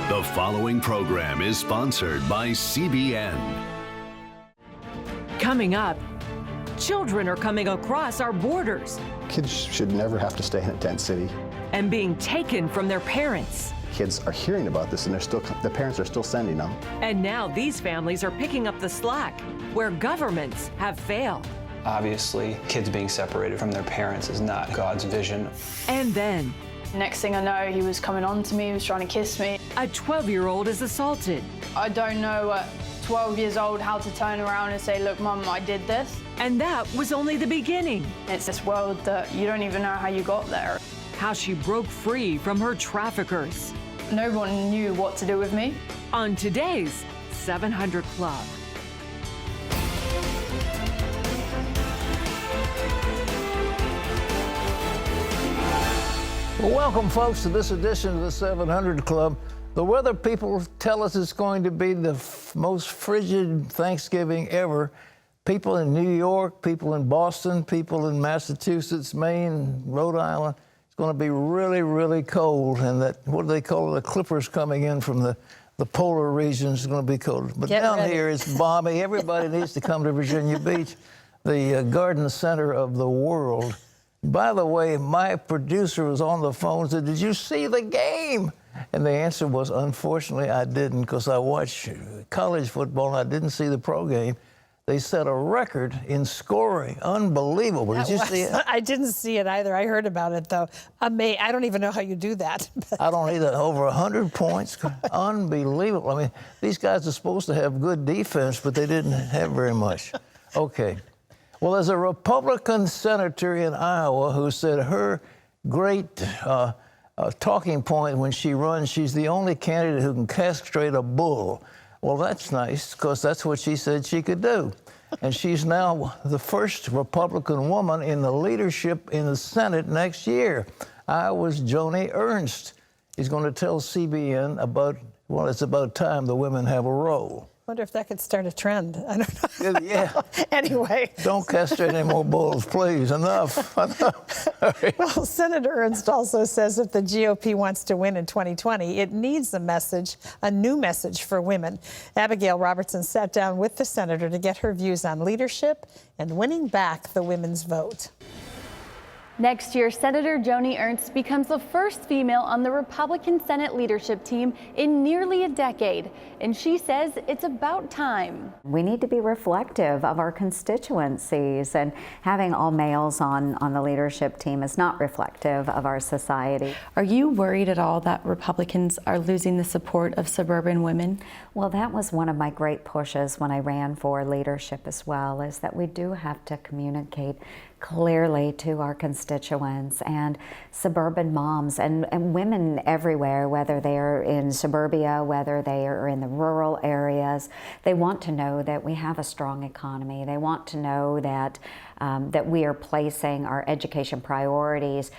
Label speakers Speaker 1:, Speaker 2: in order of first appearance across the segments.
Speaker 1: The following program is sponsored by CBN.
Speaker 2: Coming up, children are coming across our borders
Speaker 3: Kids should never have to stay in a tent city.
Speaker 2: and being taken from their parents.
Speaker 3: Kids are hearing about this, and the parents are still sending them.
Speaker 2: And now these families are picking up the slack where governments have failed.
Speaker 4: Obviously, kids being separated from their parents is not God's vision.
Speaker 2: And then,
Speaker 5: Next thing I know, he was coming on to me, he was trying to kiss me.
Speaker 2: a 12-year-old is assaulted.
Speaker 5: I don't know at 12 years old how to turn around and say, look, Mum, I did this.
Speaker 2: And that was only the beginning.
Speaker 5: It's this world that you don't even know how you got there.
Speaker 2: How she broke free from her traffickers.
Speaker 5: No one knew what to do with me.
Speaker 2: On today's 700 Club.
Speaker 6: Well, welcome, folks, to this edition of the 700 Club. The weather people tell us it's going to be the most frigid Thanksgiving ever. People in New York, people in Boston, people in Massachusetts, Maine, Rhode Island. It's going to be really, really cold. And that, what do they call it, the clippers coming in from the polar regions is going to be cold. But down here it's balmy. Everybody needs to come to Virginia Beach, the garden center of the world. By the way, my producer was on the phone and said, "Did you see the game?" And the answer was, unfortunately, I didn't, because I watch college football and I didn't see the pro game. They set a record in scoring. Unbelievable. Did you see it?
Speaker 7: I didn't see it either. I heard about it, though. I don't even know how you do that.
Speaker 6: I don't either. Over 100 points. Unbelievable. I mean, these guys are supposed to have good defense, but they didn't have very much. Okay. Well, there's a Republican senator in Iowa who said her great talking point when she runs, she's the only candidate who can castrate a bull. Well, that's nice, because that's what she said she could do. And she's now the first Republican woman in the leadership in the Senate next year. Iowa's Joni Ernst is going to tell CBN about, well, it's about time the women have a role.
Speaker 7: Wonder if that could start a trend. I don't know.
Speaker 6: Yeah.
Speaker 7: Anyway.
Speaker 6: Don't castrate any more bulls, please. Enough. Enough. Right.
Speaker 7: Well, Senator Ernst also says if the GOP wants to win in 2020, it needs a new message for women. Abigail Robertson sat down with the senator to get her views on leadership and winning back the women's vote.
Speaker 8: Next year, Senator Joni Ernst becomes the first female on the Republican Senate leadership team in nearly a decade, and she says it's about time.
Speaker 9: We need to be reflective of our constituencies, and having all males on the leadership team is not reflective of our society.
Speaker 8: Are you worried at all that Republicans are losing the support of suburban women?
Speaker 9: Well, that was one of my great pushes when I ran for leadership as well, is that we do have to communicate clearly to our constituents and suburban moms and women everywhere, whether they are in suburbia, whether they are in the rural areas. They want to know that we have a strong economy. They want to know that that we are placing our education priorities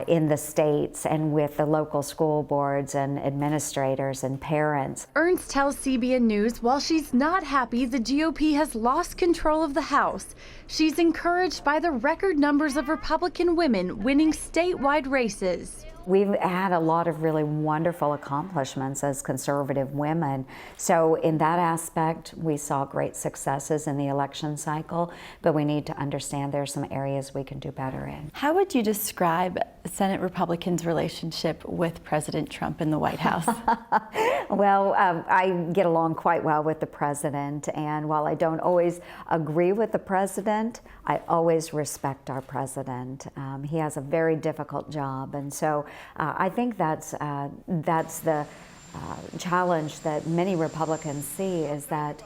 Speaker 9: in the states and with the local school boards and administrators and parents.
Speaker 8: Ernst tells CBN News while she's not happy the GOP has lost control of the House, she's encouraged by the record numbers of Republican women winning statewide races.
Speaker 9: We've had a lot of really wonderful accomplishments as conservative women. So in that aspect, we saw great successes in the election cycle, but we need to understand there's some areas we can do better in.
Speaker 8: How would you describe Senate Republicans' relationship with President Trump in the White House?
Speaker 9: Well, I get along quite well with the president, and while I don't always agree with the president, I always respect our president. He has a very difficult job, and so I think that's the challenge that many Republicans see, is that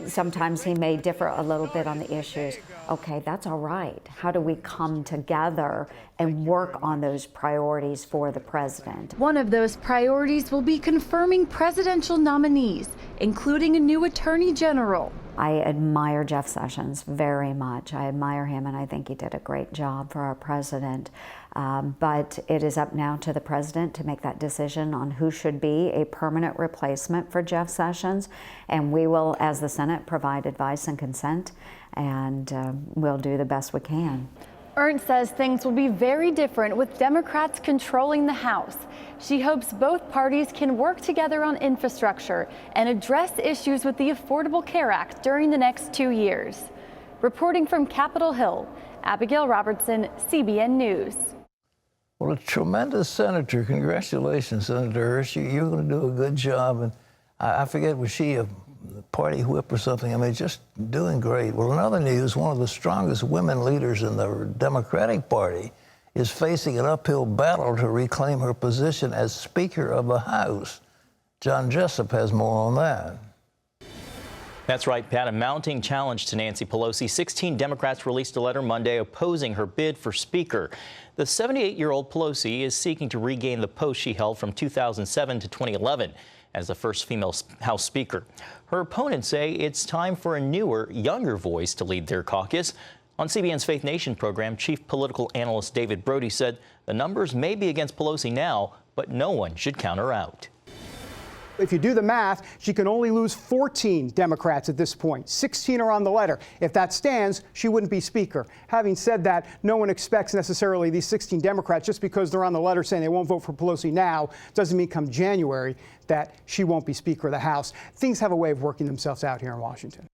Speaker 9: sometimes he may differ a little bit on the issues. Okay, that's all right. How do we come together and work on those priorities for the president?
Speaker 8: One of those priorities will be confirming presidential nominees, including a new attorney general.
Speaker 9: I admire Jeff Sessions very much. I admire him, and I think he did a great job for our president. But it is up now to the president to make that decision on who should be a permanent replacement for Jeff Sessions. And we will, as the Senate, provide advice and consent, and we'll do the best we can.
Speaker 8: Ernst says things will be very different with Democrats controlling the House. She hopes both parties can work together on infrastructure and address issues with the Affordable Care Act during the next 2 years. Reporting from Capitol Hill, Abigail Robertson, CBN News.
Speaker 6: Well, a tremendous senator. Congratulations, Senator Ernst. You're going to do a good job. And I forget, was she a party whip or something? I mean, just doing great. Well, in other news, one of the strongest women leaders in the Democratic Party is facing an uphill battle to reclaim her position as Speaker of the House. John Jessup has more on that.
Speaker 10: That's right, Pat. A mounting challenge to Nancy Pelosi. 16 Democrats released a letter Monday opposing her bid for Speaker. The 78-year-old Pelosi is seeking to regain the post she held from 2007 to 2011 as the first female House Speaker. Her opponents say it's time for a newer, younger voice to lead their caucus. On CBN's Faith Nation program, Chief Political Analyst David Brody said the numbers may be against Pelosi now, but no one should count her out.
Speaker 11: If you do the math, she can only lose 14 Democrats at this point. 16 are on the letter. If that stands, she wouldn't be Speaker. Having said that, no one expects necessarily these 16 Democrats, just because they're on the letter saying they won't vote for Pelosi now, doesn't mean come January that she won't be Speaker of the House. Things have a way of working themselves out here in Washington.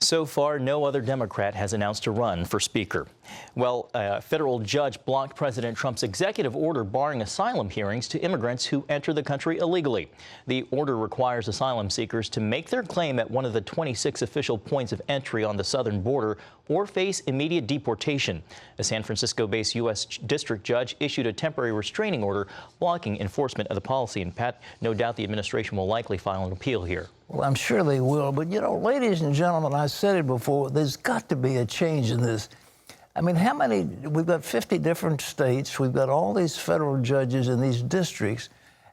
Speaker 10: So far, no other Democrat has announced a run for Speaker. Well, a federal judge blocked President Trump's executive order barring asylum hearings to immigrants who enter the country illegally. The order requires asylum seekers to make their claim at one of the 26 official points of entry on the southern border or face immediate deportation. A San Francisco-based U.S. district judge issued a temporary restraining order blocking enforcement of the policy. And Pat, no doubt the administration will likely file an appeal here.
Speaker 6: Well, I'm sure they will. But, you know, ladies and gentlemen, I said it before, there's got to be a change in this. I mean, how many? We've got 50 different states. We've got all these federal judges in these districts,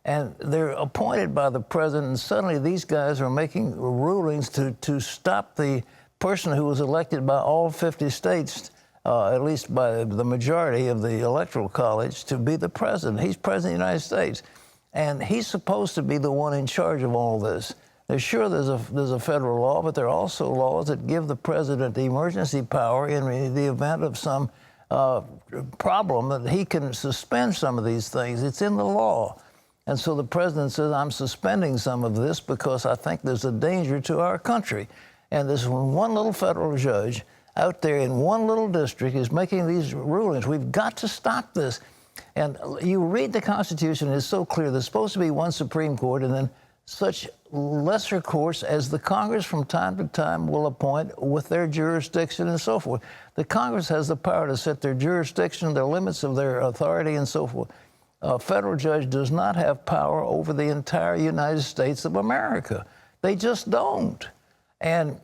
Speaker 6: and they're appointed by the president. And suddenly these guys are making rulings to stop the person who was elected by all 50 states, at least by the majority of the Electoral College, to be the president. He's president of the United States, and he's supposed to be the one in charge of all this. They're sure there's a federal law, but there are also laws that give the president the emergency power in the event of some problem, that he can suspend some of these things. It's in the law. And so the president says, I'm suspending some of this because I think there's a danger to our country. And this one little federal judge out there in one little district is making these rulings. We've got to stop this. And you read the Constitution, it's so clear. There's supposed to be one Supreme Court and then such lesser courts as the Congress from time to time will appoint with their jurisdiction and so forth. The Congress has the power to set their jurisdiction, the limits of their authority and so forth. A federal judge does not have power over the entire United States of America. They just don't. And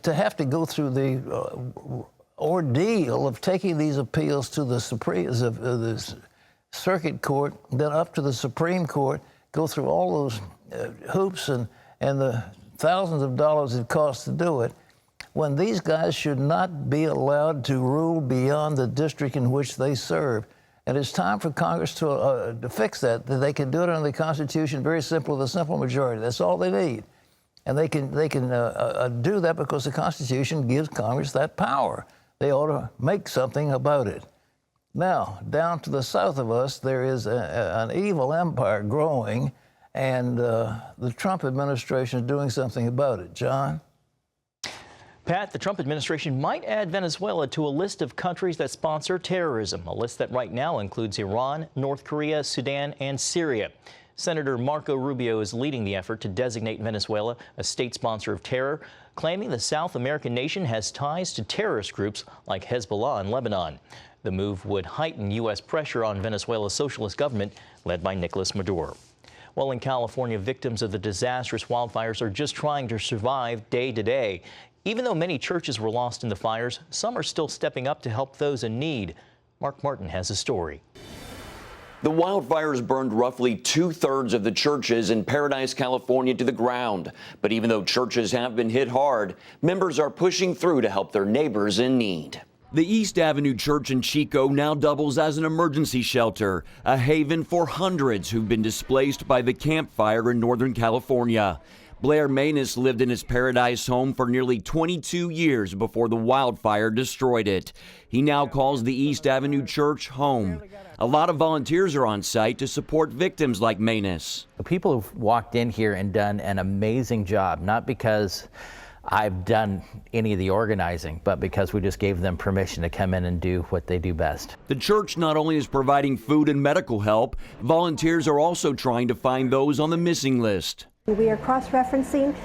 Speaker 6: to have to go through the ordeal of taking these appeals to the the Circuit Court, then up to the Supreme Court, go through all those hoops and the thousands of dollars it costs to do it, when these guys should not be allowed to rule beyond the district in which they serve. And it's time for Congress to fix that. They can do it under the Constitution, very simple, with a simple majority. That's all they need. And they can do that because the Constitution gives Congress that power. They ought to make something about it. Now, down to the south of us, there is an evil empire growing, and the Trump administration is doing something about it. John?
Speaker 10: Pat, the Trump administration might add Venezuela to a list of countries that sponsor terrorism, a list that right now includes Iran, North Korea, Sudan, and Syria. Senator Marco Rubio is leading the effort to designate Venezuela a state sponsor of terror, claiming the South American nation has ties to terrorist groups like Hezbollah in Lebanon. The move would heighten U.S. pressure on Venezuela's socialist government led by Nicolas Maduro. Well, in California, victims of the disastrous wildfires are just trying to survive day to day. Even though many churches were lost in the fires, some are still stepping up to help those in need. Mark Martin has a story.
Speaker 12: The wildfires burned roughly 2/3 of the churches in Paradise, California to the ground. But even though churches have been hit hard, members are pushing through to help their neighbors in need. The East Avenue Church in Chico now doubles as an emergency shelter, a haven for hundreds who've been displaced by the Camp Fire in Northern California. Blair Manus lived in his Paradise home for nearly 22 years before the wildfire destroyed it. He now calls the East Avenue Church home. A lot of volunteers are on site to support victims like Manus.
Speaker 13: The people who've walked in here and done an amazing job, not because I've done any of the organizing, but because we just gave them permission to come in and do what they do best.
Speaker 12: The church not only is providing food and medical help, volunteers are also trying to find those on the missing list.
Speaker 14: We are cross-referencing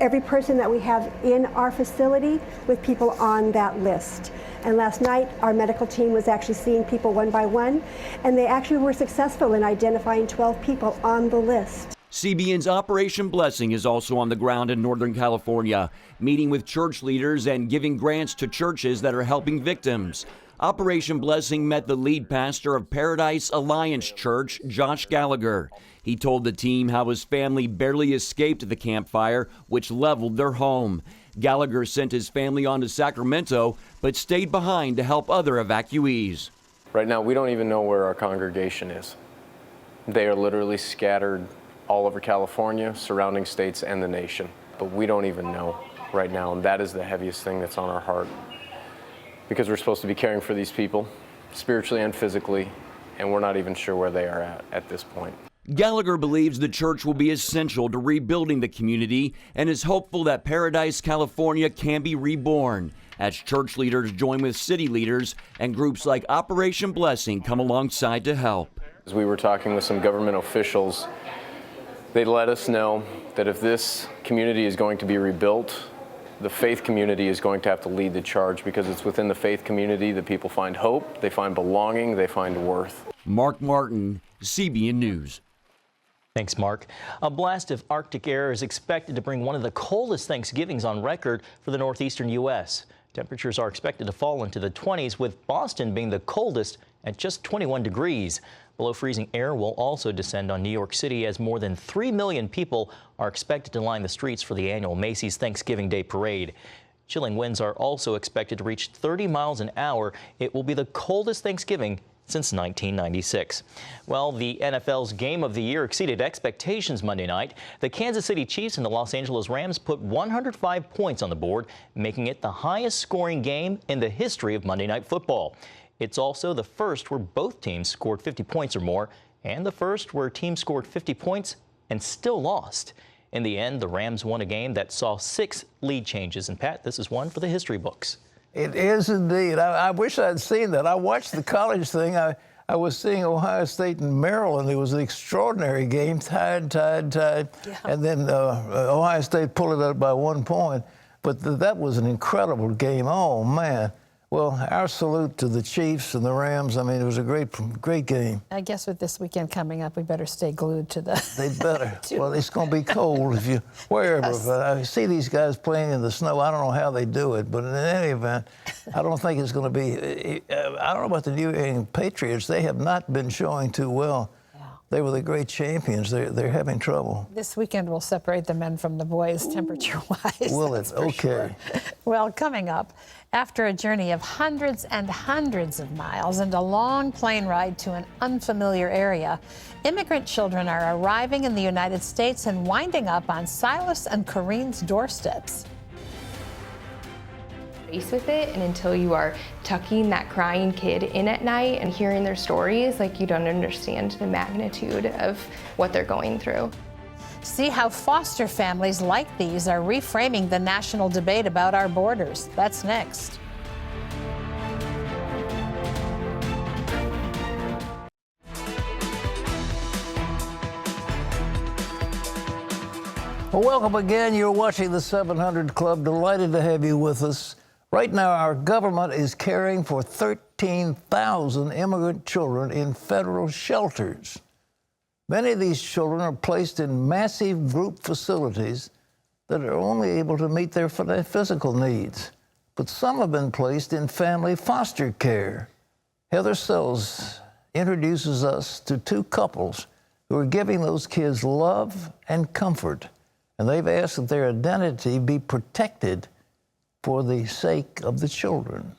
Speaker 14: every person that we have in our facility with people on that list. And last night, our medical team was actually seeing people one by one, and they actually were successful in identifying 12 people on the list.
Speaker 12: CBN's Operation Blessing is also on the ground in Northern California, meeting with church leaders and giving grants to churches that are helping victims. Operation Blessing met the lead pastor of Paradise Alliance Church, Josh Gallagher. He told the team how his family barely escaped the campfire, which leveled their home. Gallagher sent his family on to Sacramento, but stayed behind to help other evacuees.
Speaker 15: Right now, we don't even know where our congregation is. They are literally scattered all over California, surrounding states, and the nation. But we don't even know right now, and that is the heaviest thing that's on our heart. Because we're supposed to be caring for these people, spiritually and physically, and we're not even sure where they are at this point.
Speaker 12: Gallagher believes the church will be essential to rebuilding the community and is hopeful that Paradise, California can be reborn as church leaders join with city leaders and groups like Operation Blessing come alongside to help.
Speaker 15: As we were talking with some government officials, they let us know that if this community is going to be rebuilt, the faith community is going to have to lead the charge, because it's within the faith community that people find hope, they find belonging, they find worth.
Speaker 12: Mark Martin, CBN News.
Speaker 10: Thanks, Mark. A blast of Arctic air is expected to bring one of the coldest Thanksgivings on record for the northeastern U.S. Temperatures are expected to fall into the 20s, with Boston being the coldest at just 21 degrees. Below freezing air will also descend on New York City, as more than 3 million people are expected to line the streets for the annual Macy's Thanksgiving Day Parade. Chilling winds are also expected to reach 30 miles an hour. It will be the coldest Thanksgiving since 1996. Well, the NFL's Game of the Year exceeded expectations Monday night. The Kansas City Chiefs and the Los Angeles Rams put 105 points on the board, making it the highest scoring game in the history of Monday Night Football. It's also the first where both teams scored 50 points or more, and the first where a team scored 50 points and still lost. In the end, the Rams won a game that saw 6 lead changes. And Pat, this is one for the history books.
Speaker 6: It is indeed. I wish I'd seen that. I watched the college thing. I was seeing Ohio State and Maryland. It was an extraordinary game, tied. Yeah. And then Ohio State pulled it up by 1 point. But that was an incredible game. Oh, man. Well, our salute to the Chiefs and the Rams. I mean, it was a great game.
Speaker 7: I guess with this weekend coming up, we better stay glued to the...
Speaker 6: They better. Well, it's going to be cold if you wherever. Yes. But I see these guys playing in the snow. I don't know how they do it, but in any event, I don't think it's going to be... I don't know about the New England Patriots. They have not been showing too well. They were the great champions. They're having trouble.
Speaker 7: This weekend will separate the men from the boys, temperature-wise.
Speaker 6: Will it? Okay.
Speaker 7: Sure. Well, coming up, after a journey of hundreds and hundreds of miles and a long plane ride to an unfamiliar area, immigrant children are arriving in the United States and winding up on Silas and Corinne's doorsteps.
Speaker 16: With it, and until you are tucking that crying kid in at night and hearing their stories, like, you don't understand the magnitude of what they're going through.
Speaker 7: See how foster families like these are reframing the national debate about our borders. That's next.
Speaker 6: Well, welcome again. You're watching the 700 Club. Delighted to have you with us. Right now, our government is caring for 13,000 immigrant children in federal shelters. Many of these children are placed in massive group facilities that are only able to meet their physical needs. But some have been placed in family foster care. Heather Sells introduces us to 2 couples who are giving those kids love and comfort. And they've asked that their identity be protected for the sake of the children.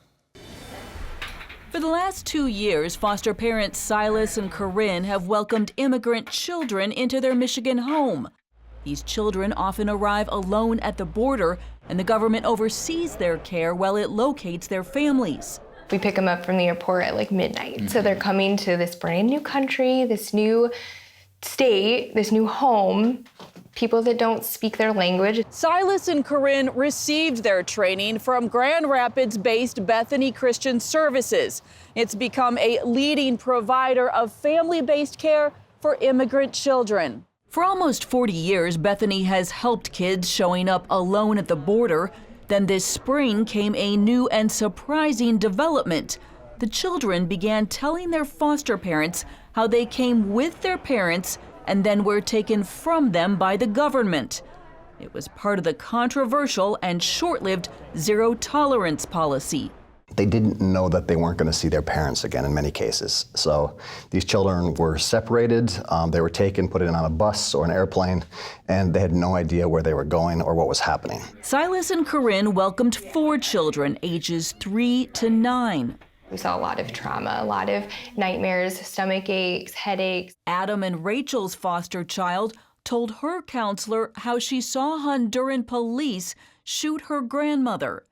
Speaker 17: For the last 2 years, foster parents Silas and Corinne have welcomed immigrant children into their Michigan home. These children often arrive alone at the border, and the government oversees their care while it locates their families.
Speaker 16: We pick them up from the airport at like midnight. So they're coming to this brand new country, this new state, this new home, people that don't speak their language.
Speaker 18: Silas and Corinne received their training from Grand Rapids-based Bethany Christian Services. It's become a leading provider of family-based care for immigrant children.
Speaker 17: For almost 40 years, Bethany has helped kids showing up alone at the border. Then this spring came a new and surprising development. The children began telling their foster parents how they came with their parents and then were taken from them by the government. It was part of the controversial and short-lived zero-tolerance policy.
Speaker 3: They didn't know that they weren't going to see their parents again in many cases. So these children were separated, they were taken, put in on a bus or an airplane, and they had no idea where they were going or what was happening.
Speaker 17: Silas and Corinne welcomed 4 children, ages 3 to 9.
Speaker 16: We saw a lot of trauma, a lot of nightmares, stomach aches, headaches.
Speaker 17: Adam and Rachel's foster child told her counselor how she saw Honduran police shoot her grandmother.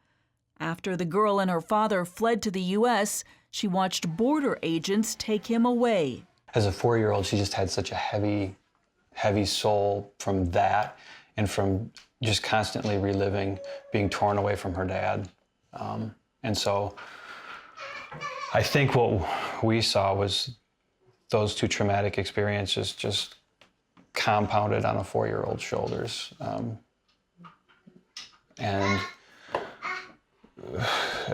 Speaker 17: After the girl and her father fled to the U.S., she watched border agents take him away.
Speaker 4: As a 4-year-old, she just had such a heavy soul from that and from just constantly reliving being torn away from her dad. And so I think what we saw was those 2 traumatic experiences just compounded on a 4-year-old's shoulders. And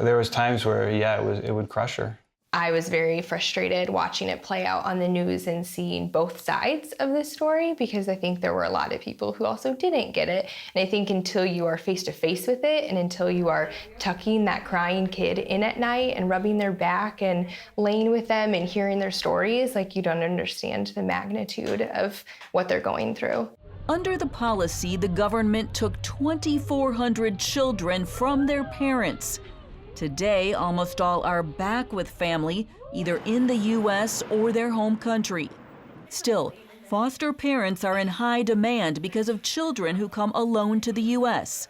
Speaker 4: there was times where, yeah, it would crush her.
Speaker 16: I was very frustrated watching it play out on the news and seeing both sides of this story, because I think there were a lot of people who also didn't get it. And I think until you are face to face with it, and until you are tucking that crying kid in at night and rubbing their back and laying with them and hearing their stories, like, you don't understand the magnitude of what they're going through.
Speaker 17: Under the policy, the government took 2,400 children from their parents. Today, almost all are back with family, either in the U.S. or their home country. Still, foster parents are in high demand because of children who come alone to the U.S.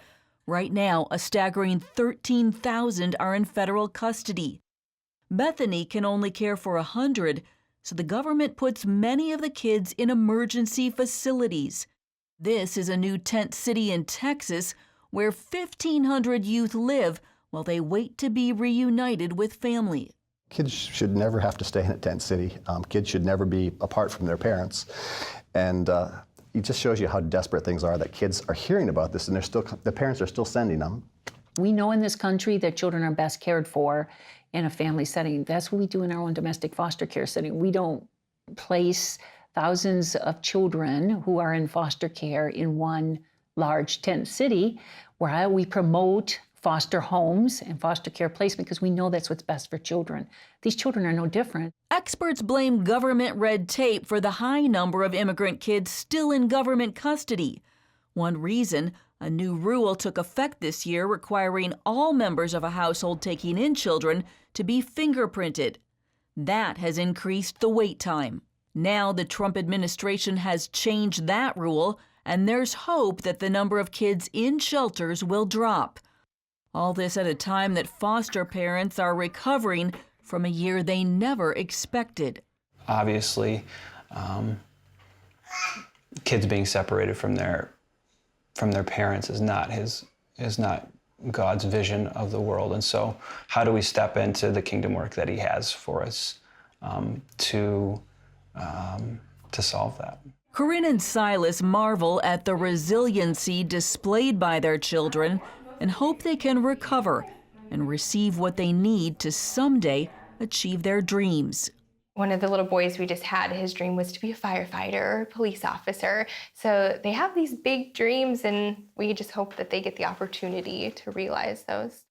Speaker 17: Right now, a staggering 13,000 are in federal custody. Bethany can only care for 100, so the government puts many of the kids in emergency facilities. This is a new tent city in Texas where 1,500 youth live while they wait to be reunited with family.
Speaker 3: Kids should never have to stay in a tent city. Kids should never be apart from their parents. And it just shows you how desperate things are, that kids are hearing about this and the parents are still sending them.
Speaker 19: We know in this country that children are best cared for in a family setting. That's what we do in our own domestic foster care setting. We don't place thousands of children who are in foster care in one large tent city, where we promote foster homes and foster care placement because we know that's what's best for children. These children are no different.
Speaker 17: Experts blame government red tape for the high number of immigrant kids still in government custody. One reason, a new rule took effect this year requiring all members of a household taking in children to be fingerprinted. That has increased the wait time. Now the Trump administration has changed that rule, and there's hope that the number of kids in shelters will drop. All this at a time that foster parents are recovering from a year they never expected.
Speaker 4: Obviously, kids being separated from their parents is not God's vision of the world. And so how do we step into the kingdom work that he has for us to solve that?
Speaker 17: Corinne and Silas marvel at the resiliency displayed by their children and hope they can recover and receive what they need to someday achieve their dreams.
Speaker 16: One of the little boys we just had, his dream was to be a firefighter or a police officer. So they have these big dreams, and we just hope that they get the opportunity to realize those.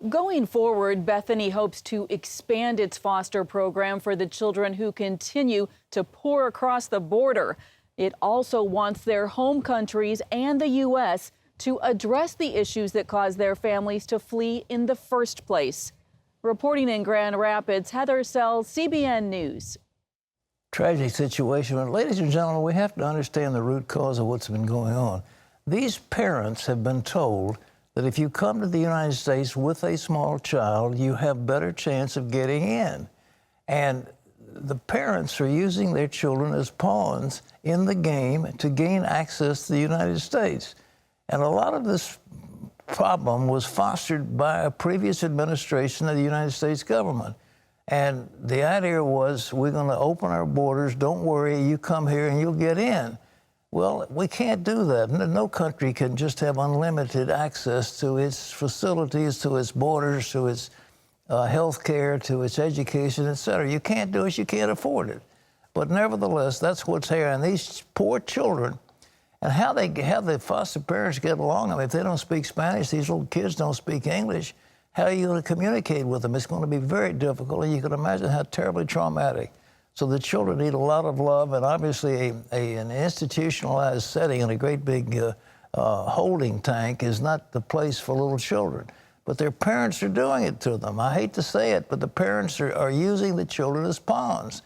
Speaker 18: Going forward, Bethany hopes to expand its foster program for the children who continue to pour across the border. It also wants their home countries and the U.S. to address the issues that caused their families to flee in the first place. Reporting in Grand Rapids, Heather Sells, CBN News.
Speaker 6: tragic situation. But ladies and gentlemen, we have to understand the root cause of what's been going on. These parents have been told that if you come to the United States with a small child, you have better chance of getting in. And the parents are using their children as pawns in the game to gain access to the United States. And a lot of this problem was fostered by a previous administration of the United States government. And the idea was, we're going to open our borders, don't worry, you come here and you'll get in. Well, we can't do that. No country can just have unlimited access to its facilities, to its borders, to its health care, to its education, et cetera. You can't do it, you can't afford it. But nevertheless, that's what's here. And these poor children, and how the foster parents get along. I mean, if they don't speak Spanish, these little kids don't speak English, how are you going to communicate with them? It's going to be very difficult, and you can imagine how terribly traumatic. So the children need a lot of love, and obviously an institutionalized setting in a great big holding tank is not the place for little children. But their parents are doing it to them. I hate to say it, but the parents are using the children as pawns.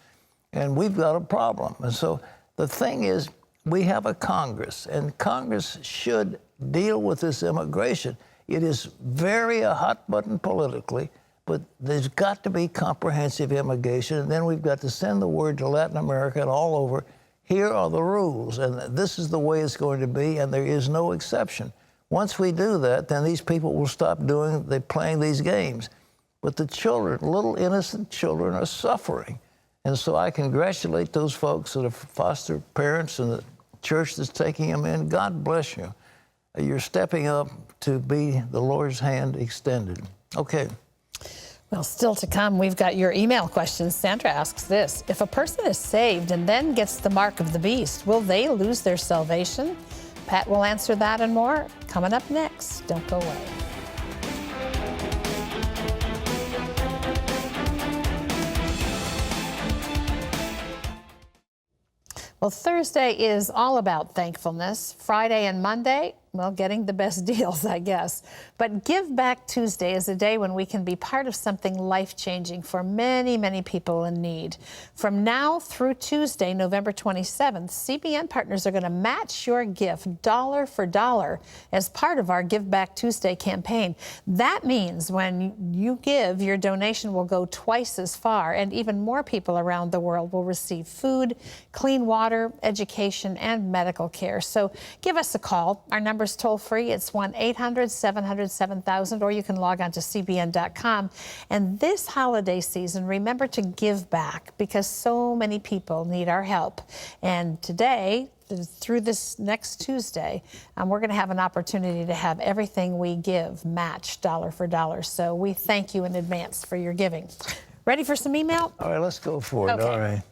Speaker 6: And we've got a problem. And so the thing is, we have a Congress, and Congress should deal with this immigration. It is very a hot button politically, but there's got to be comprehensive immigration, and then we've got to send the word to Latin America and all over, here are the rules, and this is the way it's going to be, and there is no exception. Once we do that, then these people will stop playing these games. But the children, little innocent children, are suffering. And so I congratulate those folks that are foster parents and the church that's taking them in. God bless you. You're stepping up to be the Lord's hand extended. Okay.
Speaker 7: Well, still to come, we've got your email questions. Sandra asks this: if a person is saved and then gets the mark of the beast, will they lose their salvation? Pat will answer that and more coming up next. Don't go away. Well, Thursday is all about thankfulness. Friday and Monday, well, getting the best deals, I guess. But Give Back Tuesday is a day when we can be part of something life-changing for many, many people in need. From now through Tuesday, November 27th, CBN partners are going to match your gift dollar for dollar as part of our Give Back Tuesday campaign. That means when you give, your donation will go twice as far, and even more people around the world will receive food, clean water, education, and medical care. So give us a call. Our number is toll-free. It's 1-800-700-7000, or you can log on to cbn.com. And this holiday season, remember to give back, because so many people need our help. And today, through this next Tuesday, we're going to have an opportunity to have everything we give matched dollar for dollar. So we thank you in advance for your giving. Ready for some email?
Speaker 6: All right, let's go for it.
Speaker 7: Okay.
Speaker 6: All right.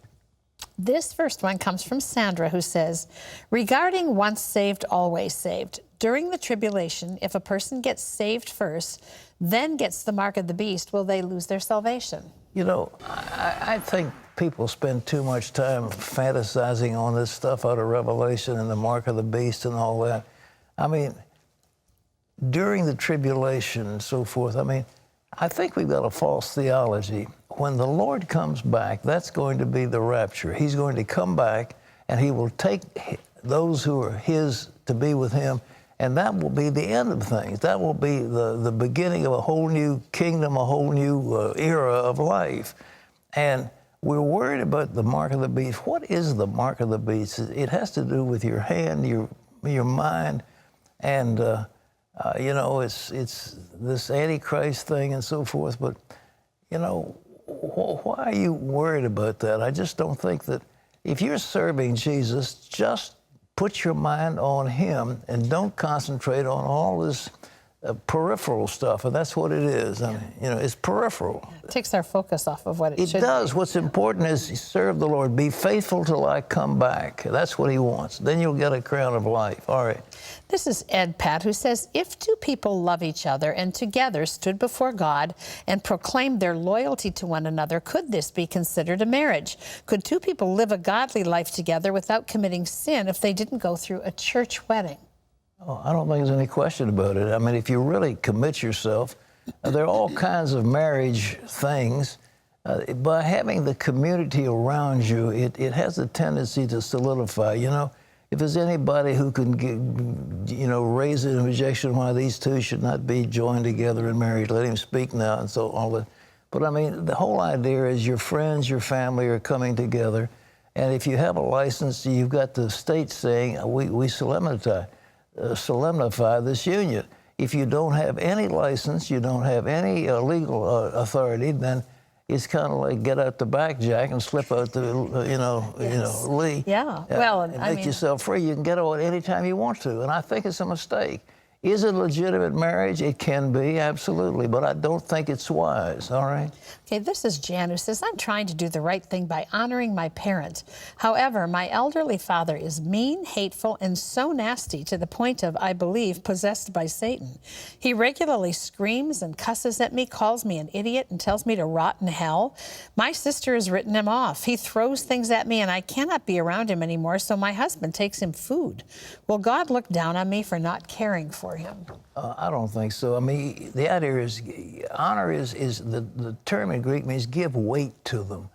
Speaker 7: This first one comes from Sandra, who says, regarding once saved, always saved, during the tribulation, if a person gets saved first, then gets the mark of the beast, will they lose their salvation?
Speaker 6: You know, I think people spend too much time fantasizing on this stuff out of Revelation and the mark of the beast and all that. I mean, during the tribulation and so forth, I think we've got a false theology. When the Lord comes back, that's going to be the rapture. He's going to come back, and he will take those who are his to be with him, and that will be the end of things. That will be the beginning of a whole new kingdom, a whole new era of life. And we're worried about the mark of the beast. What is the mark of the beast? It has to do with your hand, your mind, and you know, it's this Antichrist thing and so forth. But, you know, why are you worried about that? I just don't think that if you're serving Jesus, just put your mind on him and don't concentrate on all this peripheral stuff, and that's what it is. I mean, you know, it's peripheral.
Speaker 7: It takes our focus off of what it should be.
Speaker 6: It does. What's important is serve the Lord. Be faithful till I come back. That's what he wants. Then you'll get a crown of life. All right.
Speaker 7: This is Ed Pat, who says, if two people love each other and together stood before God and proclaimed their loyalty to one another, could this be considered a marriage? Could two people live a godly life together without committing sin if they didn't go through a church wedding?
Speaker 6: Oh, I don't think there's any question about it. I mean, if you really commit yourself, there are all kinds of marriage things by having the community around you, it has a tendency to solidify. You know, if there's anybody who can, raise an objection why these two should not be joined together and married, let him speak now, and so all that. But I mean, the whole idea is your friends, your family are coming together, and if you have a license, you've got the state saying, we solemnify this union. If you don't have any license, you don't have any legal authority, then it's kind of like get out the back, Jack, and slip out the, Lee.
Speaker 7: Yeah,
Speaker 6: and make yourself free. You can get out anytime you want to, and I think it's a mistake. Is it legitimate marriage? It can be, absolutely, but I don't think it's wise, all right?
Speaker 7: Okay, this is Jan, who says, I'm trying to do the right thing by honoring my parent. However, my elderly father is mean, hateful, and so nasty to the point of, I believe, possessed by Satan. He regularly screams and cusses at me, calls me an idiot, and tells me to rot in hell. My sister has written him off. He throws things at me, and I cannot be around him anymore, so my husband takes him food. Will God look down on me for not caring for him?
Speaker 6: I don't think so. I mean, the idea is, honor is the term in Greek means give weight to them.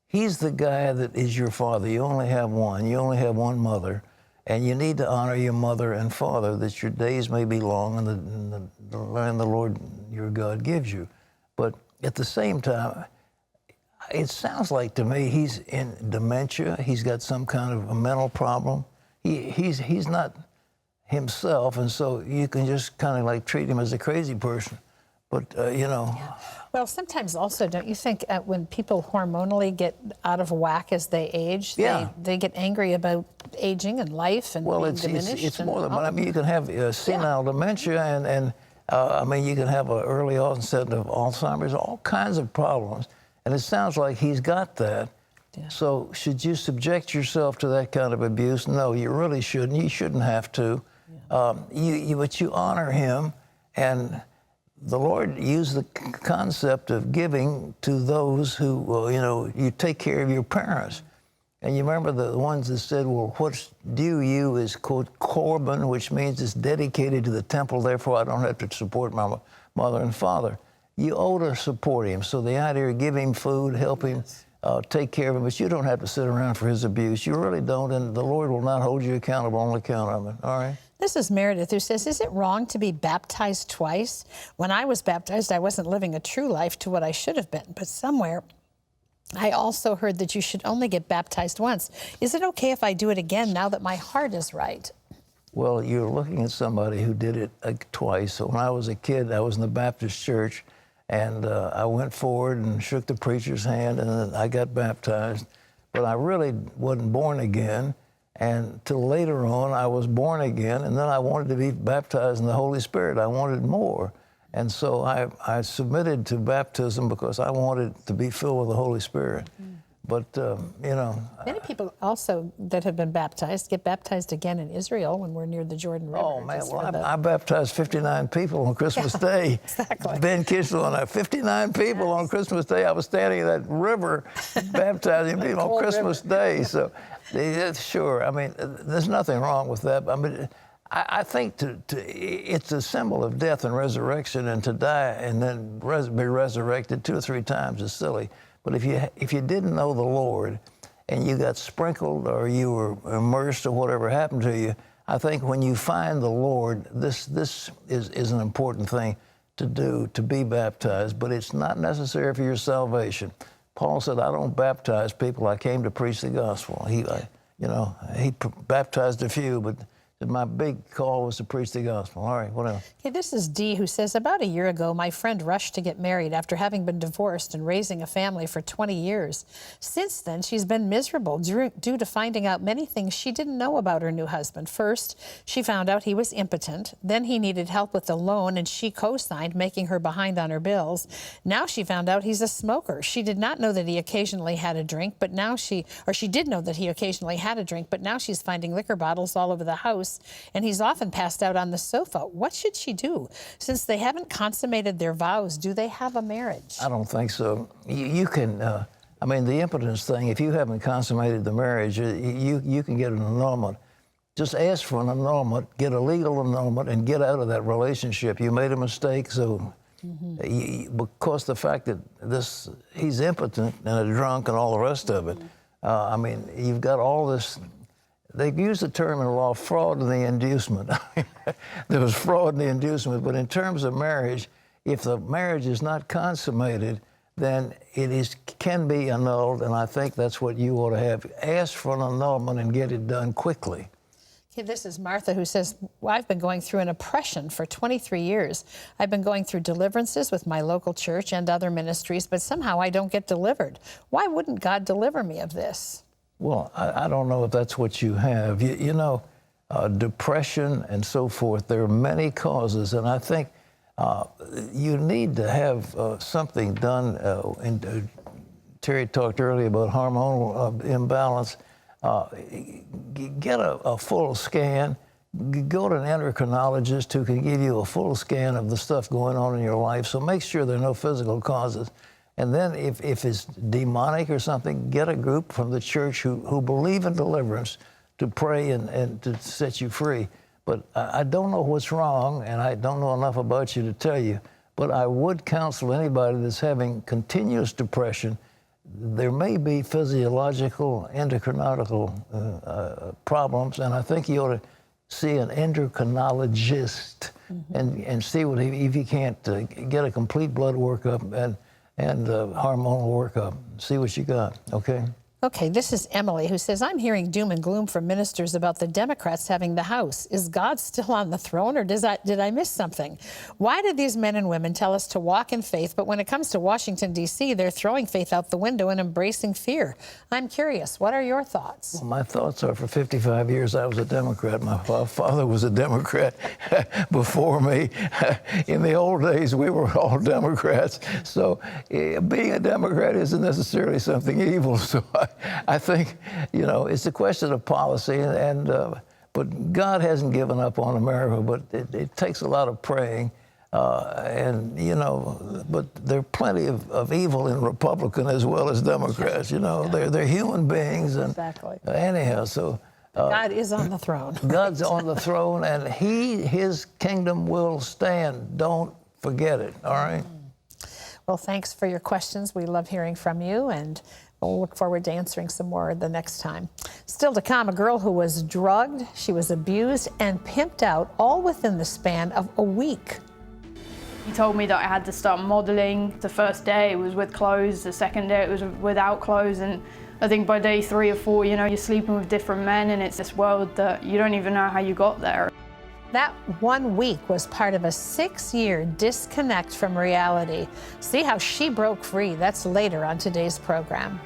Speaker 6: He's the guy that is your father. You only have one. You only have one mother. And you need to honor your mother and father, that your days may be long in the land the Lord your God gives you. But at the same time, it sounds like to me he's in dementia. He's got some kind of a mental problem. He's not himself, and so you can just kind of like treat him as a crazy person. But,
Speaker 7: Well, sometimes also, don't you think when people hormonally get out of whack as they age, they get angry about aging and life and being diminished?
Speaker 6: It's more than, but I mean, you can have senile dementia and I mean, you can have an early onset of Alzheimer's, all kinds of problems. And it sounds like he's got that. Yeah. So should you subject yourself to that kind of abuse? No, you really shouldn't. You shouldn't have to. Yeah. But you honor him, and the Lord used the concept of giving to those who, you take care of your parents. And you remember the ones that said, well, what's due you is, quote, Corban, which means it's dedicated to the temple, therefore I don't have to support my mother and father. You owe to support him. So the idea of giving him food, help him, take care of him, but you don't have to sit around for his abuse. You really don't, and the Lord will not hold you accountable on account of it, all right?
Speaker 7: This is Meredith, who says, is it wrong to be baptized twice? When I was baptized, I wasn't living a true life to what I should have been, but somewhere I also heard that you should only get baptized once. Is it okay if I do it again now that my heart is right?
Speaker 6: Well, you're looking at somebody who did it twice. So when I was a kid, I was in the Baptist church, and I went forward and shook the preacher's hand, and then I got baptized. But I really wasn't born again. And till later on, I was born again, and then I wanted to be baptized in the Holy Spirit. I wanted more. And so I submitted to baptism because I wanted to be filled with the Holy Spirit. But,
Speaker 7: Many people also that have been baptized get baptized again in Israel when we're near the Jordan River.
Speaker 6: Oh, man, well, I baptized 59 people on Christmas Day.
Speaker 7: Exactly.
Speaker 6: Ben Kitchell and I, 59 people on Christmas Day. I was standing in that river baptizing people on Christmas Day. So, sure, I mean, there's nothing wrong with that. I mean, I think it's a symbol of death and resurrection, and to die and then be resurrected 2 or 3 times is silly. But if you didn't know the Lord and you got sprinkled or you were immersed or whatever happened to you, I think when you find the Lord, this is an important thing to do, to be baptized, but it's not necessary for your salvation. Paul said, I don't baptize people. I came to preach the gospel. He baptized a few, but my big call was to preach the gospel. All right, what else?
Speaker 7: Okay, this is Dee, who says, about a year ago, my friend rushed to get married after having been divorced and raising a family for 20 years. Since then, she's been miserable due to finding out many things she didn't know about her new husband. First, she found out he was impotent. Then he needed help with the loan, and she co-signed, making her behind on her bills. Now she found out he's a smoker. She did not know that he occasionally had a drink, but now she did know that he occasionally had a drink, but now she's finding liquor bottles all over the house, and he's often passed out on the sofa. What should she do? Since they haven't consummated their vows, do they have a marriage?
Speaker 6: I don't think so. You can, I mean, the impotence thing, if you haven't consummated the marriage, you can get an annulment. Just ask for an annulment, get a legal annulment, and get out of that relationship. You made a mistake, so Because the fact that he's impotent and a drunk and all the rest of it. I mean, you've got all this. They've used the term in the law, fraud in the inducement. There was fraud in the inducement, but in terms of marriage, if the marriage is not consummated, then it can be annulled, and I think that's what you ought to have. Ask for an annulment and get it done quickly.
Speaker 7: Okay, this is Martha, who says, well, I've been going through an oppression for 23 years. I've been going through deliverances with my local church and other ministries, but somehow I don't get delivered. Why wouldn't God deliver me of this?
Speaker 6: Well, I don't know if that's what you have. You know, depression and so forth, there are many causes, and I think you need to have something done. Terry talked earlier about hormonal imbalance. Get a full scan. Go to an endocrinologist who can give you a full scan of the stuff going on in your life. So make sure there are no physical causes. And then if it's demonic or something, get a group from the church who believe in deliverance to pray and to set you free. But I don't know what's wrong, and I don't know enough about you to tell you, but I would counsel anybody that's having continuous depression. There may be physiological, endocrinological problems, and I think you ought to see an endocrinologist and see what if you can't get a complete blood workup and hormonal workup. See what you got, okay?
Speaker 7: Okay, this is Emily, who says, I'm hearing doom and gloom from ministers about the Democrats having the House. Is God still on the throne, or did I miss something? Why did these men and women tell us to walk in faith, but when it comes to Washington, D.C., they're throwing faith out the window and embracing fear? I'm curious, what are your thoughts?
Speaker 6: Well, my thoughts are, for 55 years, I was a Democrat. My father was a Democrat before me. In the old days, we were all Democrats. So being a Democrat isn't necessarily something evil. So I think, you know, it's a question of policy, but God hasn't given up on America, but it takes a lot of praying, and, you know, but there are plenty of evil in Republican as well as Democrats, you know. They're human beings. And
Speaker 7: exactly.
Speaker 6: Anyhow, so.
Speaker 7: God is on the throne.
Speaker 6: God's on the throne, and his kingdom will stand. Don't forget it, all right?
Speaker 7: Well, thanks for your questions. We love hearing from you, and we'll look forward to answering some more the next time. Still to come, a girl who was drugged, she was abused, and pimped out all within the span of a week.
Speaker 5: He told me that I had to start modeling. The first day it was with clothes, the second day it was without clothes, and I think by day 3 or 4, you know, you're sleeping with different men, and it's this world that you don't even know how you got there.
Speaker 7: That 1 week was part of a 6-year disconnect from reality. See how she broke free. That's later on today's program.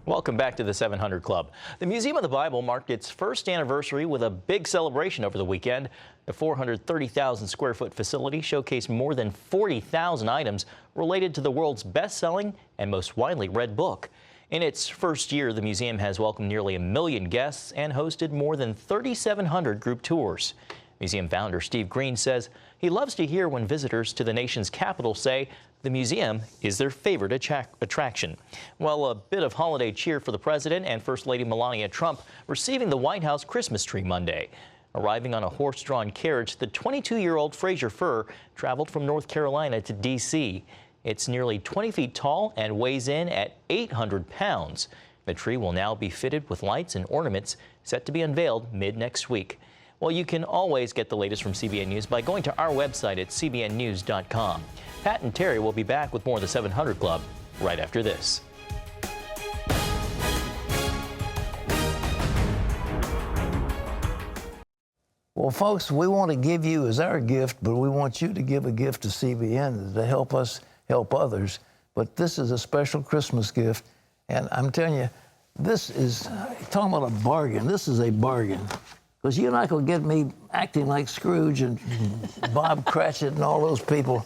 Speaker 10: Welcome back to the 700 Club. The Museum of the Bible marked its first anniversary with a big celebration over the weekend. The 430,000 square foot facility showcased more than 40,000 items related to the world's best-selling and most widely read book. In its first year, the museum has welcomed nearly 1 million guests and hosted more than 3,700 group tours. Museum founder Steve Green says he loves to hear when visitors to the nation's capital say the museum is their favorite attraction. Well, a bit of holiday cheer for the president and First Lady Melania Trump receiving the White House Christmas tree Monday. Arriving on a horse-drawn carriage, the 22-year-old Fraser Fur traveled from North Carolina to D.C. It's nearly 20 feet tall and weighs in at 800 pounds. The tree will now be fitted with lights and ornaments, set to be unveiled mid-next week. Well, you can always get the latest from CBN News by going to our website at cbnnews.com. Pat and Terry will be back with more of the 700 Club right after this.
Speaker 6: Well, folks, we want to give you as our gift, but we want you to give a gift to CBN to help us help others. But this is a special Christmas gift, and I'm telling you, this is, talking about a bargain, this is a bargain. Because you're not going to get me acting like Scrooge and Bob Cratchit and all those people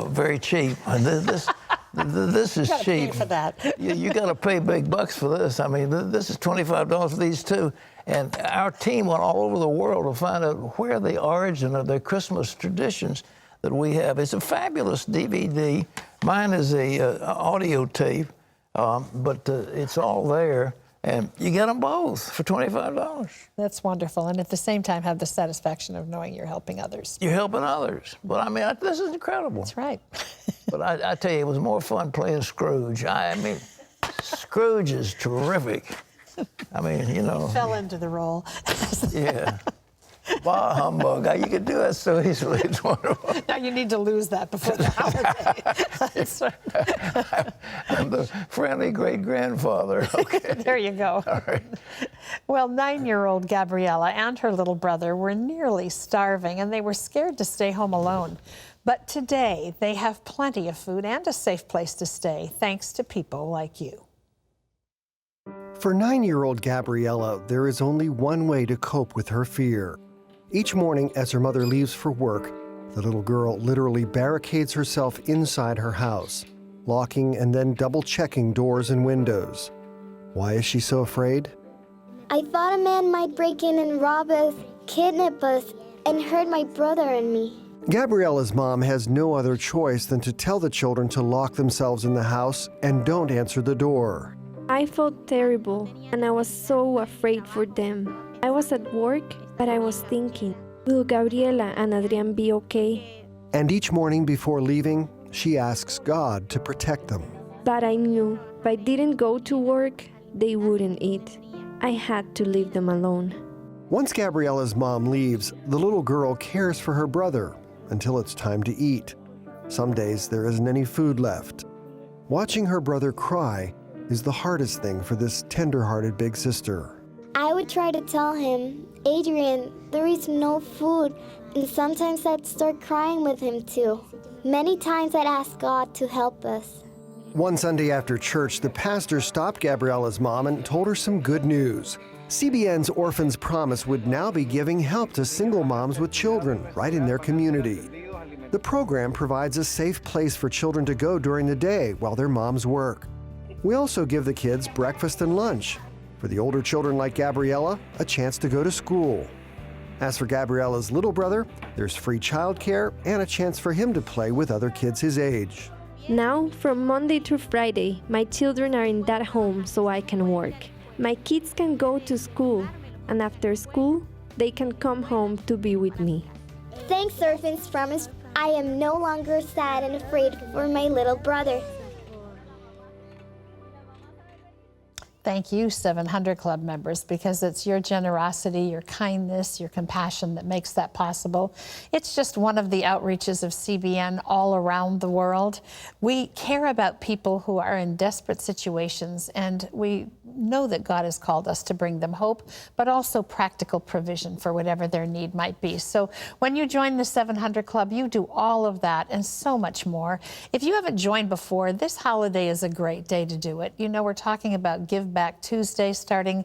Speaker 6: very cheap. And this is cheap.
Speaker 7: Pay for that.
Speaker 6: You got to pay big bucks for this. I mean, this is $25 for these two. And our team went all over the world to find out where the origin of their Christmas traditions that we have. It's a fabulous DVD. Mine is a audio tape. but it's all there. And you get them both for $25.
Speaker 7: That's wonderful. And at the same time, have the satisfaction of knowing you're helping others.
Speaker 6: You're helping others. But I mean, this is incredible.
Speaker 7: That's right.
Speaker 6: But I tell you, it was more fun playing Scrooge. I mean, Scrooge is terrific. I mean, you know.
Speaker 7: Fell into the role.
Speaker 6: Yeah. Bah humbug. You could do that so easily. It's wonderful.
Speaker 7: Now you need to lose that before the holiday.
Speaker 6: I'm the friendly great-grandfather. Okay.
Speaker 7: There you go.
Speaker 6: All right.
Speaker 7: Well, 9-year-old Gabriella and her little brother were nearly starving, and they were scared to stay home alone. But today, they have plenty of food and a safe place to stay, thanks to people like you.
Speaker 20: For 9-year-old Gabriella, there is only one way to cope with her fear. Each morning, as her mother leaves for work, the little girl literally barricades herself inside her house, locking and then double-checking doors and windows. Why is she so afraid?
Speaker 21: I thought a man might break in and rob us, kidnap us, and hurt my brother and me.
Speaker 20: Gabriella's mom has no other choice than to tell the children to lock themselves in the house and don't answer the door.
Speaker 22: I felt terrible, and I was so afraid for them. I was at work, but I was thinking, will Gabriela and Adrian be okay?
Speaker 20: And each morning before leaving, she asks God to protect them.
Speaker 22: But I knew if I didn't go to work, they wouldn't eat. I had to leave them alone.
Speaker 20: Once Gabriella's mom leaves, the little girl cares for her brother until it's time to eat. Some days there isn't any food left. Watching her brother cry is the hardest thing for this tender-hearted big sister.
Speaker 21: I would try to tell him, Adrian, there is no food, and sometimes I'd start crying with him too. Many times I'd ask God to help us.
Speaker 20: One Sunday after church, the pastor stopped Gabriella's mom and told her some good news. CBN's Orphans Promise would now be giving help to single moms with children right in their community. The program provides a safe place for children to go during the day while their moms work. We also give the kids breakfast and lunch. For the older children like Gabriella, a chance to go to school. As for Gabriella's little brother, there's free childcare and a chance for him to play with other kids his age.
Speaker 22: Now, from Monday through Friday, my children are in that home so I can work. My kids can go to school, and after school, they can come home to be with me.
Speaker 21: Thanks, Orphans Promise. I am no longer sad and afraid for my little brother.
Speaker 7: Thank you, 700 Club members, because it's your generosity, your kindness, your compassion that makes that possible. It's just one of the outreaches of CBN all around the world. We care about people who are in desperate situations, and we know that God has called us to bring them hope, but also practical provision for whatever their need might be. So when you join the 700 Club, you do all of that and so much more. If you haven't joined before, this holiday is a great day to do it. You know, we're talking about Give Back Tuesday starting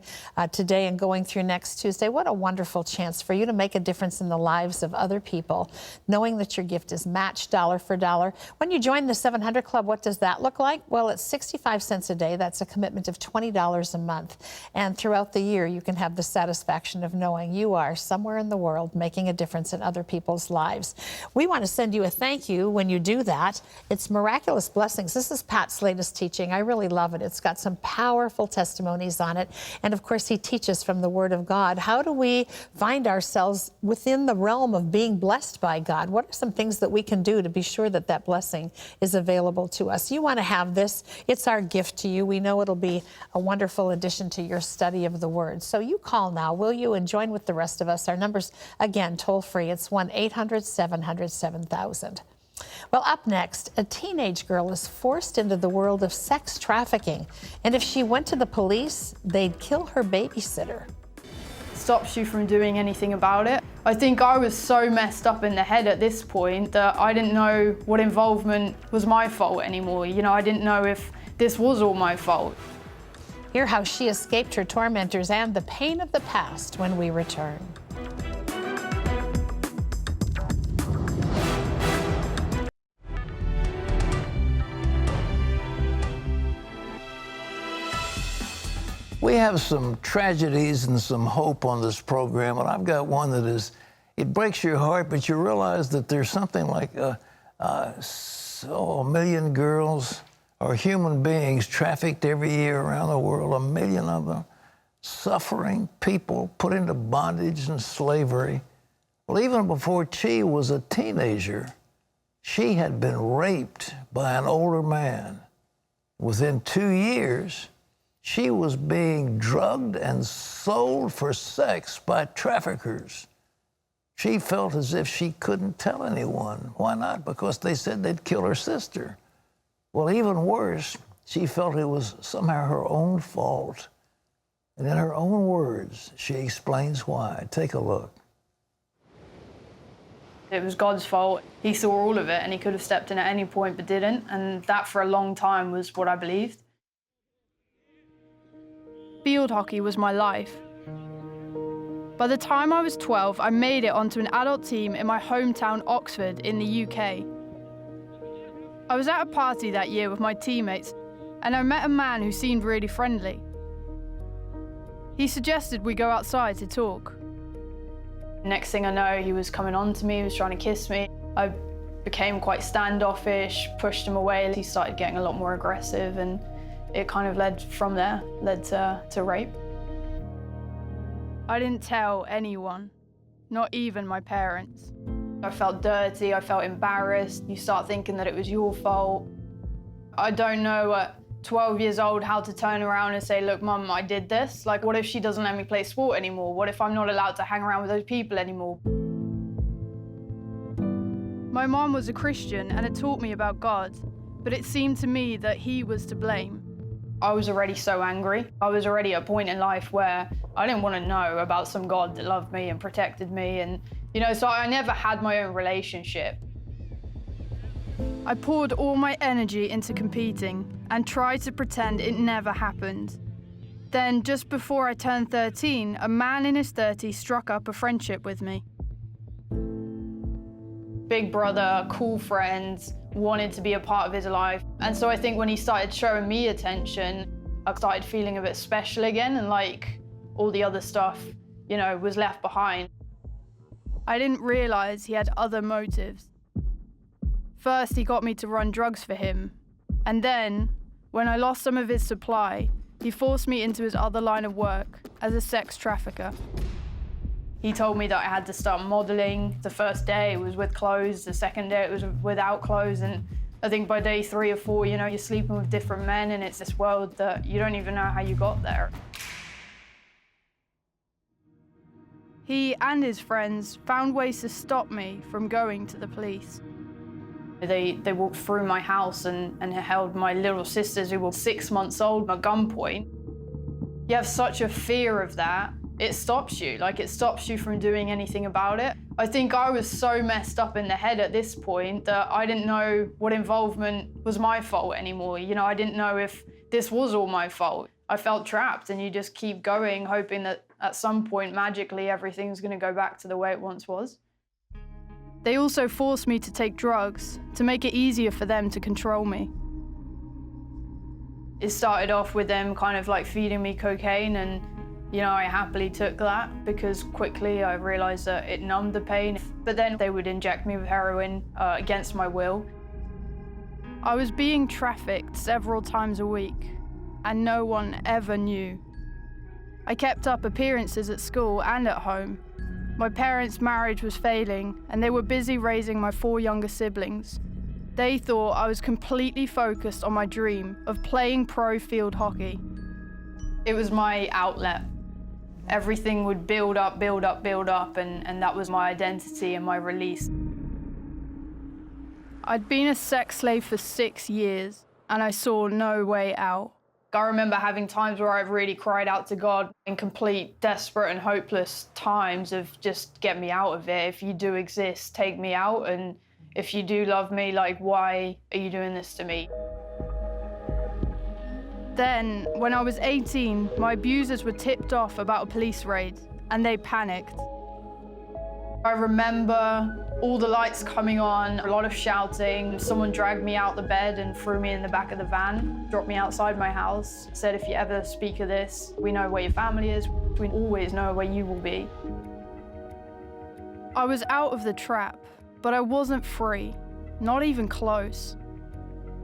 Speaker 7: today and going through next Tuesday. What a wonderful chance for you to make a difference in the lives of other people, knowing that your gift is matched dollar for dollar. When you join the 700 Club, what does that look like? Well, it's 65 cents a day. That's a commitment of $20 a month. And throughout the year, you can have the satisfaction of knowing you are somewhere in the world making a difference in other people's lives. We want to send you a thank you when you do that. It's Miraculous Blessings. This is Pat's latest teaching. I really love it. It's got some powerful testimonies on it. And of course, he teaches from the Word of God. How do we find ourselves within the realm of being blessed by God? What are some things that we can do to be sure that that blessing is available to us? You want to have this. It's our gift to you. We know it'll be a wonderful addition to your study of the Word. So you call now, will you, and join with the rest of us. Our number's, again, toll free. It's 1-800-700-7000. Well, up next, a teenage girl is forced into the world of sex trafficking. And if she went to the police, they'd kill her babysitter.
Speaker 5: Stops you from doing anything about it. I think I was so messed up in the head at this point that I didn't know what involvement was my fault anymore. You know, I didn't know if this was all my fault.
Speaker 7: Hear how she escaped her tormentors and the pain of the past when we return.
Speaker 6: We have some tragedies and some hope on this program, and I've got one that is, it breaks your heart, but you realize that there's something like a million girls are human beings trafficked every year around the world, 1 million of them, suffering people put into bondage and slavery. Well, even before she was a teenager, she had been raped by an older man. Within 2 years, she was being drugged and sold for sex by traffickers. She felt as if she couldn't tell anyone. Why not? Because they said they'd kill her sister. Well, even worse, she felt it was somehow her own fault. And in her own words, she explains why. Take a look.
Speaker 5: It was God's fault. He saw all of it and he could have stepped in at any point but didn't. And that for a long time was what I believed. Field hockey was my life. By the time I was 12, I made it onto an adult team in my hometown Oxford in the UK. I was at a party that year with my teammates and I met a man who seemed really friendly. He suggested we go outside to talk. Next thing I know, he was coming on to me, he was trying to kiss me. I became quite standoffish, pushed him away. He started getting a lot more aggressive and it kind of led to rape. I didn't tell anyone, not even my parents. I felt dirty, I felt embarrassed. You start thinking that it was your fault. I don't know at 12 years old how to turn around and say, look, Mum, I did this. Like, what if she doesn't let me play sport anymore? What if I'm not allowed to hang around with those people anymore? My mom was a Christian and had taught me about God, but it seemed to me that he was to blame. I was already so angry. I was already at a point in life where I didn't want to know about some God that loved me and protected me. And, so I never had my own relationship. I poured all my energy into competing and tried to pretend it never happened. Then, just before I turned 13, a man in his 30s struck up a friendship with me. Big brother, cool friends, wanted to be a part of his life. And so I think when he started showing me attention, I started feeling a bit special again and like all the other stuff, was left behind. I didn't realize he had other motives. First, he got me to run drugs for him. And then, when I lost some of his supply, he forced me into his other line of work as a sex trafficker. He told me that I had to start modeling. The first day it was with clothes, the second day it was without clothes, and I think by day 3 or 4, you're sleeping with different men and it's this world that you don't even know how you got there. He and his friends found ways to stop me from going to the police. They walked through my house and held my little sisters who were 6 months old at gunpoint. You have such a fear of that. It stops you, it stops you from doing anything about it. I think I was so messed up in the head at this point that I didn't know what involvement was my fault anymore. I didn't know if this was all my fault. I felt trapped and you just keep going, hoping that at some point, magically, everything's gonna go back to the way it once was. They also forced me to take drugs to make it easier for them to control me. It started off with them kind of feeding me cocaine and I happily took that because quickly I realized that it numbed the pain. But then they would inject me with heroin against my will. I was being trafficked several times a week and no one ever knew. I kept up appearances at school and at home. My parents' marriage was failing and they were busy raising my 4 younger siblings. They thought I was completely focused on my dream of playing pro field hockey. It was my outlet. Everything would build up, build up, build up, and that was my identity and my release. I'd been a sex slave for 6 years and I saw no way out. I remember having times where I really cried out to God in complete desperate and hopeless times of just get me out of it. If you do exist, take me out. And if you do love me, why are you doing this to me? Then, when I was 18, my abusers were tipped off about a police raid and they panicked. I remember all the lights coming on, a lot of shouting. Someone dragged me out the bed and threw me in the back of the van, dropped me outside my house, said, if you ever speak of this, we know where your family is, we always know where you will be. I was out of the trap, but I wasn't free, not even close.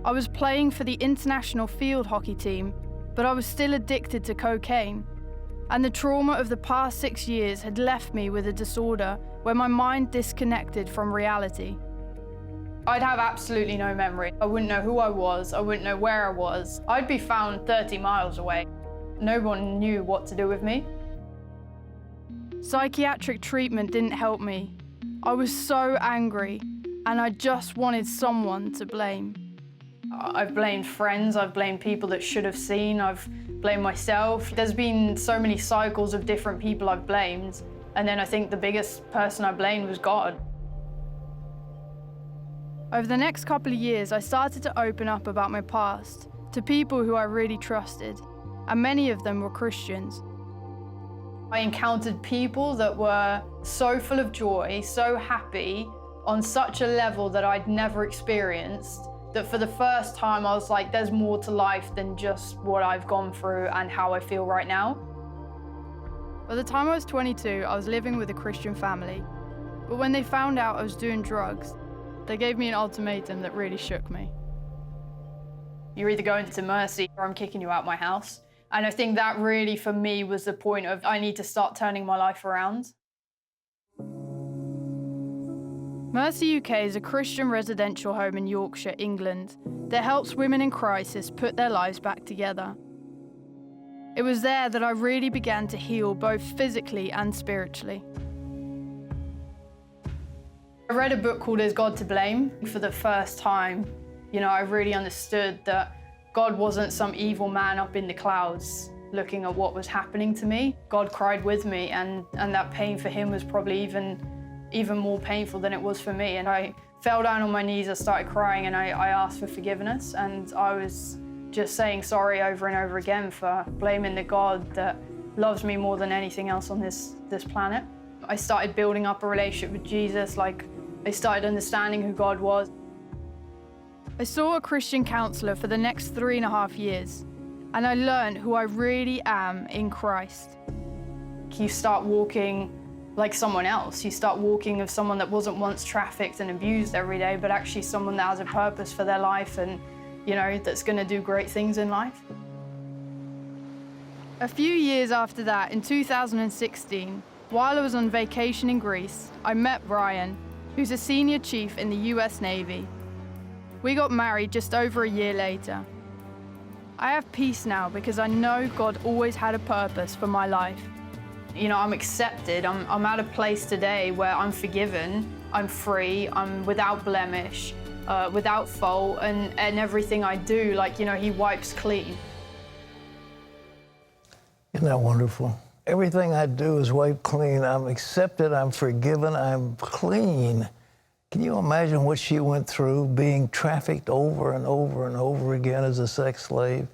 Speaker 5: I was playing for the international field hockey team, but I was still addicted to cocaine. And the trauma of the past 6 years had left me with a disorder where my mind disconnected from reality. I'd have absolutely no memory. I wouldn't know who I was. I wouldn't know where I was. I'd be found 30 miles away. No one knew what to do with me. Psychiatric treatment didn't help me. I was so angry, and I just wanted someone to blame. I've blamed friends, I've blamed people that should have seen, I've blamed myself. There's been so many cycles of different people I've blamed, and then I think the biggest person I blamed was God. Over the next couple of years, I started to open up about my past to people who I really trusted, and many of them were Christians. I encountered people that were so full of joy, so happy, on such a level that I'd never experienced, that for the first time I was like, there's more to life than just what I've gone through and how I feel right now. By the time I was 22, I was living with a Christian family, but when they found out I was doing drugs, they gave me an ultimatum that really shook me. You're either going to Mercy or I'm kicking you out my house. And I think that really, for me, was the point of I need to start turning my life around. Mercy UK is a Christian residential home in Yorkshire, England, that helps women in crisis put their lives back together. It was there that I really began to heal both physically and spiritually. I read a book called Is God to Blame? For the first time, I really understood that God wasn't some evil man up in the clouds looking at what was happening to me. God cried with me, and that pain for him was probably even more painful than it was for me. And I fell down on my knees, I started crying, and I asked for forgiveness. And I was just saying sorry over and over again for blaming the God that loves me more than anything else on this planet. I started building up a relationship with Jesus, I started understanding who God was. I saw a Christian counselor for the next 3.5 years, and I learned who I really am in Christ. You start walking like someone else. You start walking of someone that wasn't once trafficked and abused every day, but actually someone that has a purpose for their life and, that's gonna do great things in life. A few years after that, in 2016, while I was on vacation in Greece, I met Brian, who's a senior chief in the US Navy. We got married just over a year later. I have peace now because I know God always had a purpose for my life. I'm accepted. I'm at a place today where I'm forgiven, I'm free, I'm without blemish, without fault, and everything I do, he wipes clean.
Speaker 6: Isn't that wonderful? Everything I do is wiped clean. I'm accepted, I'm forgiven, I'm clean. Can you imagine what she went through, being trafficked over and over and over again as a sex slave,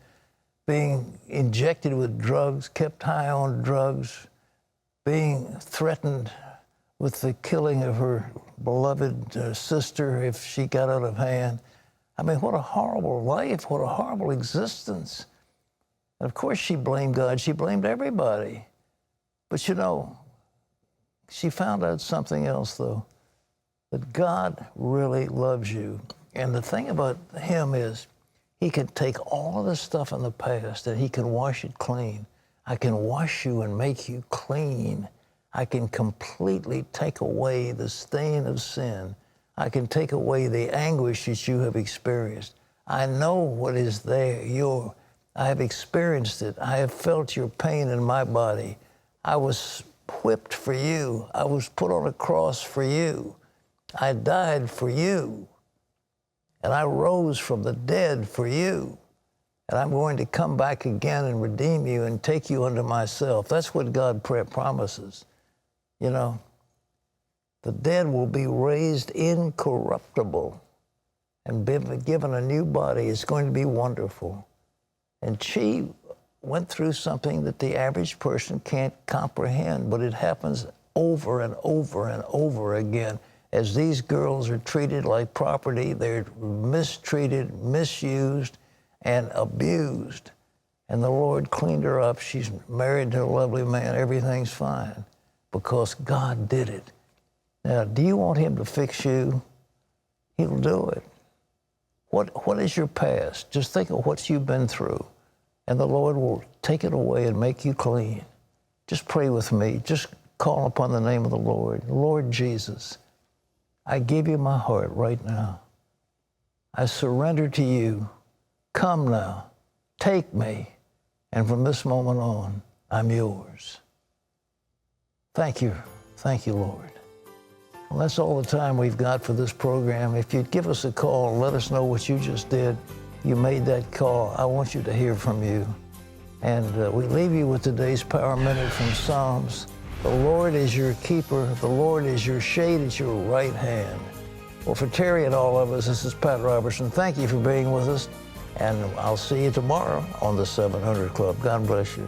Speaker 6: being injected with drugs, kept high on drugs, being threatened with the killing of her beloved sister if she got out of hand? I mean, what a horrible life, what a horrible existence. And of course she blamed God, she blamed everybody. But she found out something else, though, that God really loves you. And the thing about him is he can take all of the stuff in the past and he can wash it clean. I can wash you and make you clean. I can completely take away the stain of sin. I can take away the anguish that you have experienced. I know what is there. I have experienced it. I have felt your pain in my body. I was whipped for you. I was put on a cross for you. I died for you. And I rose from the dead for you. And I'm going to come back again and redeem you and take you unto myself. That's what God promises. The dead will be raised incorruptible and be given a new body. It's going to be wonderful. And she went through something that the average person can't comprehend, but it happens over and over and over again. As these girls are treated like property, they're mistreated, misused, and abused. And the Lord cleaned her up. She's married to a lovely man. Everything's fine because God did it. Now, do you want him to fix you? He'll do it. What is your past? Just think of what you've been through, and the Lord will take it away and make you clean. Just pray with me. Just call upon the name of the Lord. Lord Jesus, I give you my heart right now. I surrender to you. Come now, take me, and from this moment on, I'm yours. Thank you, Lord. Well, that's all the time we've got for this program. If you'd give us a call, let us know what you just did. You made that call. I want you to hear from you. And we leave you with today's Power Minute from Psalms. The Lord is your keeper. The Lord is your shade at your right hand. Well, for Terry and all of us, this is Pat Robertson. Thank you for being with us. And I'll see you tomorrow on the 700 Club. God bless you.